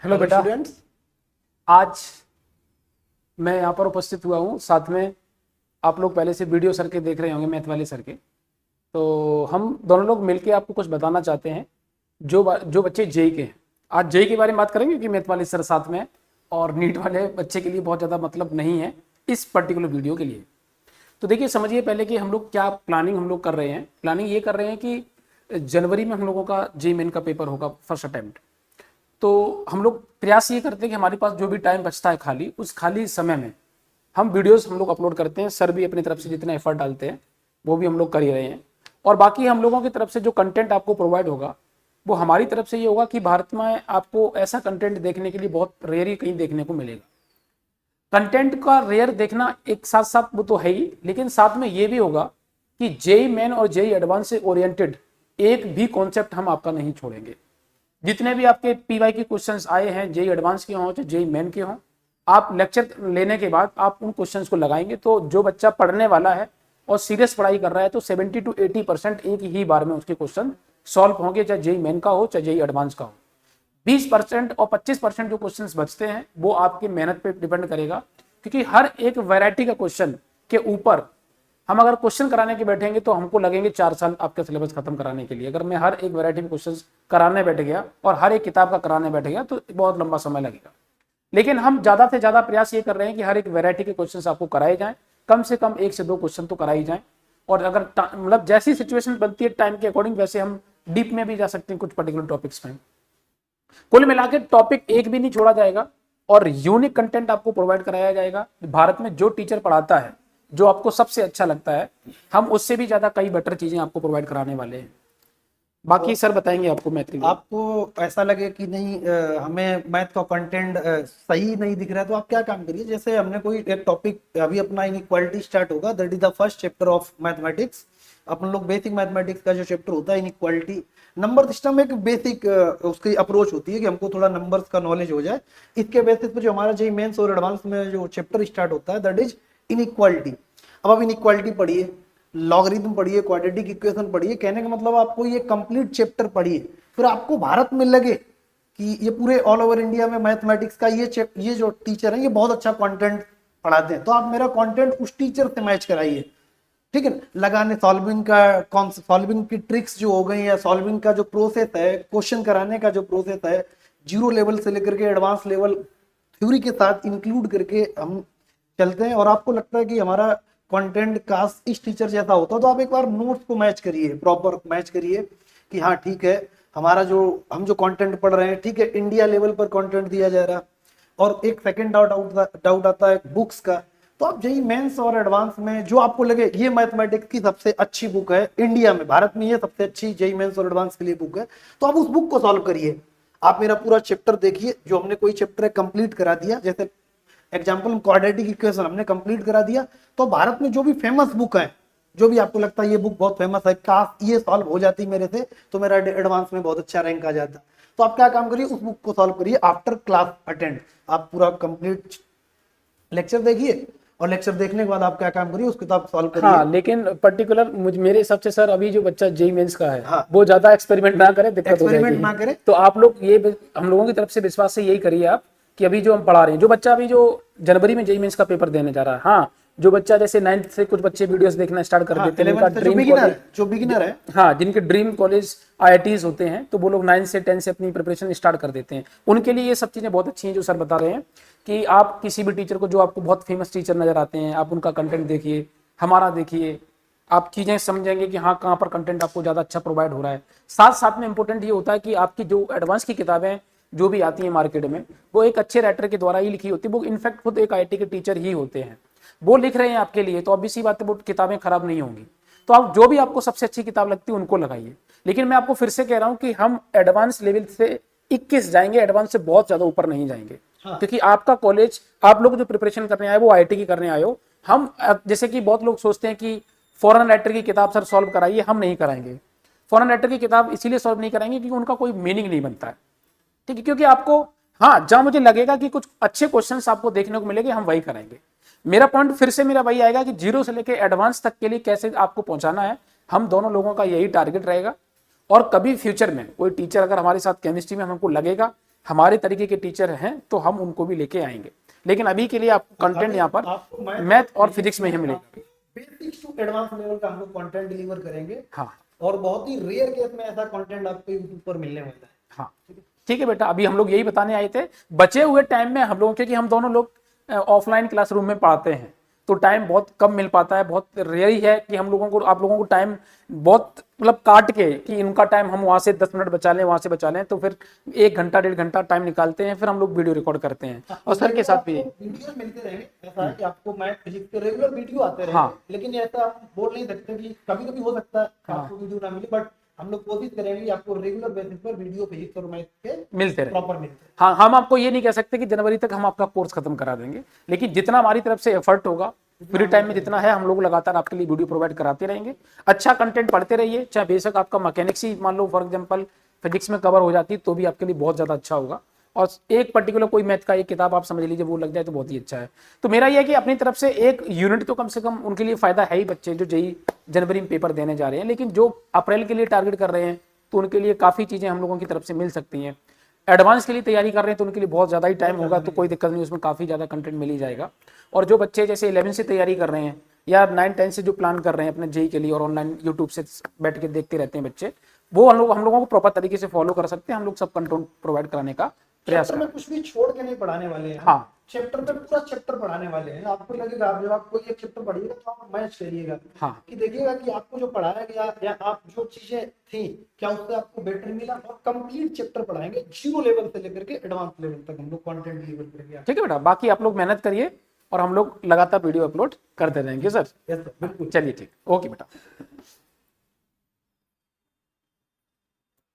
Hello बेटा। Students. आज मैं यहाँ पर उपस्थित हुआ हूँ, साथ में आप लोग पहले से वीडियो सर के देख रहे होंगे, मैथ वाले सर के। तो हम दोनों लोग मिलके आपको कुछ बताना चाहते हैं। जो बच्चे जेई के हैं, आज जेई के बारे में बात करेंगे कि मैथ वाले सर साथ में हैं, और नीट वाले बच्चे के लिए बहुत ज़्यादा मतलब नहीं है इस पर्टिकुलर वीडियो के लिए। तो देखिए, समझिए पहले कि हम लोग क्या प्लानिंग हम लोग कर रहे हैं। प्लानिंग ये कर रहे हैं कि जनवरी में हम लोगों का जेई मेन का पेपर होगा, फर्स्ट अटेम्प्ट। तो हम लोग प्रयास ये करते हैं कि हमारे पास जो भी टाइम बचता है खाली, उस खाली समय में हम वीडियोस हम लोग अपलोड करते हैं। सर भी अपनी तरफ से जितना एफर्ट डालते हैं वो भी हम लोग कर ही रहे हैं। और बाकी हम लोगों की तरफ से जो कंटेंट आपको प्रोवाइड होगा वो हमारी तरफ से ये होगा कि भारत में आपको ऐसा कंटेंट देखने के लिए बहुत रेयर ही कहीं देखने को मिलेगा। कंटेंट का रेयर देखना एक साथ साथ वो तो है ही, लेकिन साथ में ये भी होगा कि जेई मेन और जेई एडवांस से ओरिएंटेड एक भी कॉन्सेप्ट हम आपका नहीं छोड़ेंगे। जितने भी आपके पीवाई के क्वेश्चंस आए हैं, जेई एडवांस के हों चाहे जेई मेन के हों, आप लेक्चर लेने के बाद आप उन क्वेश्चंस को लगाएंगे तो जो बच्चा पढ़ने वाला है और सीरियस पढ़ाई कर रहा है तो 70 to 80% एक ही बार में उसके क्वेश्चन सॉल्व होंगे, चाहे जेई मेन का हो चाहे जेई एडवांस का हो। 20% और 25% जो क्वेश्चंस बचते हैं वो आपकी मेहनत पे डिपेंड करेगा, क्योंकि हर एक वैरायटी का क्वेश्चन के ऊपर हम अगर क्वेश्चन कराने के बैठेंगे तो हमको लगेंगे 4 साल आपका सिलेबस खत्म कराने के लिए। अगर मैं हर एक वैरायटी में क्वेश्चन कराने बैठ गया और हर एक किताब का कराने बैठ गया तो बहुत लंबा समय लगेगा। लेकिन हम ज्यादा से ज्यादा प्रयास ये कर रहे हैं कि हर एक वैरायटी के क्वेश्चन आपको कराए जाएं, कम से कम 1 से 2 क्वेश्चन तो कराई जाएं। और अगर मतलब जैसी सिचुएशन बनती है टाइम के अकॉर्डिंग, वैसे हम डीप में भी जा सकते हैं कुछ पर्टिकुलर टॉपिक्स में। कुल मिला के टॉपिक एक भी नहीं छोड़ा जाएगा और यूनिक कंटेंट आपको प्रोवाइड कराया जाएगा। भारत में जो टीचर पढ़ाता है, जो आपको सबसे अच्छा लगता है, हम उससे भी ज्यादा कई बेटर चीजें आपको प्रोवाइड कराने वाले हैं। बाकी तो सर बताएंगे आपको मैथ के लिए। आपको ऐसा लगे कि नहीं हमें मैथ का कंटेंट सही नहीं दिख रहा है तो आप क्या काम करिए। जैसे हमने कोई एक टॉपिक अभी अपना इनइक्वालिटी स्टार्ट होगा, that is the first chapter of mathematics. अपन लोग बेसिक मैथमेटिक्स का जो चैप्टर होता है इनइक्वालिटी, नंबर सिस्टम एक बेसिक उसकी अप्रोच होती है कि हमको थोड़ा नंबर्स का नॉलेज हो जाए। इसके बेसिस पे जो हमारा जेईई मेंस और एडवांस में जो चैप्टर स्टार्ट होता है दैट इज इनइक्वालिटी। अब आप इनइक्वालिटी पढ़िए, लॉगरिथम पढ़िए, क्वाड्रेटिक इक्वेशन पढ़िए। कहने का मतलब आपको ये कंप्लीट चैप्टर पढ़िए, फिर आपको भारत में लगे कि ये पूरे ऑल ओवर इंडिया में मैथमेटिक्स का ये जो टीचर है ये बहुत अच्छा कंटेंट पढ़ाते हैं, तो आप मेरा कंटेंट उस टीचर से मैच कराइए। ठीक है, लगाने सॉल्विंग का कौन सॉल्विंग की ट्रिक्स जो हो गई या सॉल्विंग का जो प्रोसेस है, क्वेश्चन कराने का जो प्रोसेस है, जीरो लेवल से लेकर के एडवांस लेवल थ्योरी के साथ इंक्लूड करके हम चलते हैं। और आपको लगता है कि हमारा कंटेंट काश इस टीचर जैसा होता तो आप एक बार नोट्स को मैच करिए, प्रॉपर मैच करिए कि हाँ ठीक है, हमारा जो हम जो कंटेंट पढ़ रहे हैं ठीक है, इंडिया लेवल पर कंटेंट दिया जा रहा। और एक सेकंड डाउट आता है बुक्स का। तो आप जेईई मेंस और एडवांस में जो आपको लगे ये मैथमेटिक्स की सबसे अच्छी बुक है इंडिया में, भारत में ये सबसे अच्छी जेईई मेंस और एडवांस के लिए बुक है, तो आप उस बुक को सॉल्व करिए। आप मेरा पूरा चैप्टर देखिए, जो हमने कोई चैप्टर कंप्लीट करा दिया, जैसे एग्जाम्पल क्वाड्रेटिक इक्वेशन हमने कंप्लीट करा दिया, तो भारत में जो भी फेमस बुक है, जो भी आपको लगता है ये बुक बहुत फेमस है, काश ये सॉल्व हो जाती मेरे से तो मेरा एडवांस में बहुत अच्छा रैंक आ जाता, तो आप क्या काम करिए, उस बुक को सॉल्व करिए आफ्टर क्लास अटेंड। आप पूरा कंप्लीट लेक्चर देखिए और लेक्चर देखने के बाद आप क्या काम करिए, उस किताब सॉल्व करिए। हाँ, लेकिन पर्टिकुलर मेरे हिसाब से सर अभी जो बच्चा जेई मेंस का है हाँ, वो ज्यादा एक्सपेरिमेंट ना करे, दिक्कत हो एक्सपेरिमेंट जाएगी। ना करें। तो आप लोग ये हम लोगों की तरफ से विश्वास से यही करिए आप कि अभी जो हम पढ़ा रहे हैं, जो बच्चा अभी जो जनवरी में जेई मेंस का पेपर देने जा रहा है, हाँ, जो बच्चा जैसे 9th से कुछ बच्चे वीडियोस देखना स्टार्ट कर हाँ, देते हैं, जिनका 11th से ड्रीम कॉलेज, जो बिगिनर है। हाँ, जिनके ड्रीम कॉलेज आईआईटीज होते हैं, तो वो लोग 9 से 10 से अपनी प्रिपरेशन स्टार्ट कर देते हैं। उनके लिए ये सब चीज़ें बहुत अच्छी हैं जो सर बता रहे हैं कि आप किसी भी टीचर को, जो आपको बहुत फेमस टीचर नजर आते हैं, आप उनका कंटेंट देखिए, हमारा देखिए, आप चीज़ें समझेंगे कि हाँ कहाँ पर कंटेंट आपको ज़्यादा अच्छा प्रोवाइड हो रहा है। साथ साथ में इंपॉर्टेंट ये होता है कि आपकी जो एडवांस की किताबें जो भी आती हैं मार्केट में, वो एक अच्छे राइटर के द्वारा ही लिखी होती है। वो इनफैक्ट खुद एक आईआईटी के टीचर ही होते हैं, वो लिख रहे हैं आपके लिए, तो ऑब्वियस सी बात है वो किताबें खराब नहीं होंगी। तो आप जो भी आपको सबसे अच्छी किताब लगती है उनको लगाइए। लेकिन मैं आपको फिर से कह रहा हूं कि हम एडवांस लेवल से 21 जाएंगे, एडवांस से बहुत ज्यादा ऊपर नहीं जाएंगे। हाँ, क्योंकि आपका कॉलेज, आप लोग जो प्रिपरेशन करने आए वो आईआईटी की करने आए हो। हम जैसे कि बहुत लोग सोचते हैं कि फॉरेन राइटर की किताब सर सॉल्व कराइए, हम नहीं कराएंगे। फॉरेन राइटर की किताब इसीलिए सॉल्व नहीं कराएंगे क्योंकि उनका कोई मीनिंग नहीं बनता है। ठीक है, क्योंकि आपको, हाँ, जहां मुझे लगेगा कि कुछ अच्छे क्वेश्चंस आपको देखने को मिलेंगे, हम वही कराएंगे। मेरा पॉइंट फिर से मेरा वही आएगा कि जीरो से लेकर एडवांस तक के लिए कैसे आपको पहुंचाना है, हम दोनों लोगों का यही टारगेट रहेगा। और कभी फ्यूचर में कोई टीचर अगर हमारे साथ केमिस्ट्री में हमको लगेगा, हमारे तरीके के टीचर हैं तो हम उनको भी लेके आएंगे, लेकिन अभी के लिए आपको कंटेंट यहाँ पर आपको मैथ और फिजिक्स में ही मिलेगा। बेसिक्स टू एडवांस लेवल का हम लोग कंटेंट डिलीवर करेंगे। हाँ और बहुत ही रेयर केस में ऐसा कंटेंट आपको यूट्यूब पर मिलने वाला है। हाँ ठीक है बेटा, अभी हम लोग यही बताने आए थे। बचे हुए टाइम में हम लोगों, क्योंकि हम दोनों लोग ऑफलाइन क्लासरूम में पढ़ाते हैं तो टाइम बहुत कम मिल पाता है, बहुत रेयर ही है कि हम लोगों को, आप लोगों को टाइम बहुत मतलब काट के कि इनका टाइम हम वहाँ से 10 मिनट बचा लें, वहाँ से बचा लें, तो फिर 1 घंटा 1.5 घंटा टाइम निकालते हैं, फिर हम लोग वीडियो रिकॉर्ड करते हैं और सर के साथ भी। वीडियो मिलते रहेंगे, ऐसा है कि आपको मैथ फिजिक्स के रेगुलर वीडियो आते रहेंगे। हाँ। लेकिन ऐसा आप बोल नहीं सकते कि कभी कभी हो सकता है आपको वीडियो ना मिले, बट हम लोग कोशिश करेंगे कि आपको रेगुलर बेसिस पर वीडियो फिजिक्स और मैथ के मिलते रहे। प्रॉपर मिलते रहे। हाँ, हम आपको ये नहीं कह सकते कि जनवरी तक हम आपका कोर्स खत्म करा देंगे, लेकिन जितना हमारी तरफ से एफर्ट होगा, फ्री टाइम में जितना है, हम लोग लगातार आपके लिए वीडियो प्रोवाइड कराते रहेंगे। अच्छा कंटेंट पढ़ते रहिए, चाहे बेशक आपका मैकेनिक्स ही मान लो फॉर एग्जांपल फिजिक्स में कवर हो जाती तो भी आपके लिए बहुत ज़्यादा अच्छा होगा। और एक पर्टिकुलर कोई मैथ का एक किताब आप समझ लीजिए वो लग जाए तो बहुत ही अच्छा है। तो मेरा यह है कि अपनी तरफ से एक यूनिट तो कम से कम उनके लिए फ़ायदा है ही, बच्चे जो जेई जनवरी में पेपर देने जा रहे हैं, लेकिन जो अप्रैल के लिए टारगेट कर रहे हैं तो उनके लिए काफ़ी चीज़ें हम लोगों की तरफ से मिल सकती हैं। एडवांस के लिए तैयारी कर रहे हैं तो उनके लिए बहुत ज़्यादा ही टाइम होगा, तो कोई दिक्कत नहीं, उसमें काफ़ी ज़्यादा कंटेंट मिल ही जाएगा। और जो बच्चे जैसे 11 से तैयारी कर रहे हैं या 9-10 से जो प्लान कर रहे हैं अपने जेई के लिए और ऑनलाइन यूट्यूब से बैठ के देखते रहते हैं बच्चे, वो हम लोगों को प्रॉपर तरीके से फॉलो कर सकते हैं। हम लोग सब कंटेंट प्रोवाइड कराने का प्रयास चैप्टर करें। में कुछ भी छोड़ के नहीं पढ़ाने वाले हैं। हाँ। चैप्टर पे पूरा चैप्टर पढ़ाने वाले हैं। आपको लगेगा जब आप कोई एक चैप्टर पढ़िएगा तो आप मैच करिएगा हाँ। कि देखिएगा कि आपको जो पढ़ाया गया या आप जो चीजें थी क्या उससे आपको बेटर मिला, और कंप्लीट चैप्टर पढ़ाएंगे जीरो लेवल से लेकर के एडवांस लेवल तक हम लोग कंटेंट डिलीवर करेंगे। ठीक है बेटा, बाकी आप लोग मेहनत करिए और हम लोग लगातार वीडियो अपलोड करते रहेंगे सर। यस सर, बिल्कुल। चलिए ठीक, ओके बेटा।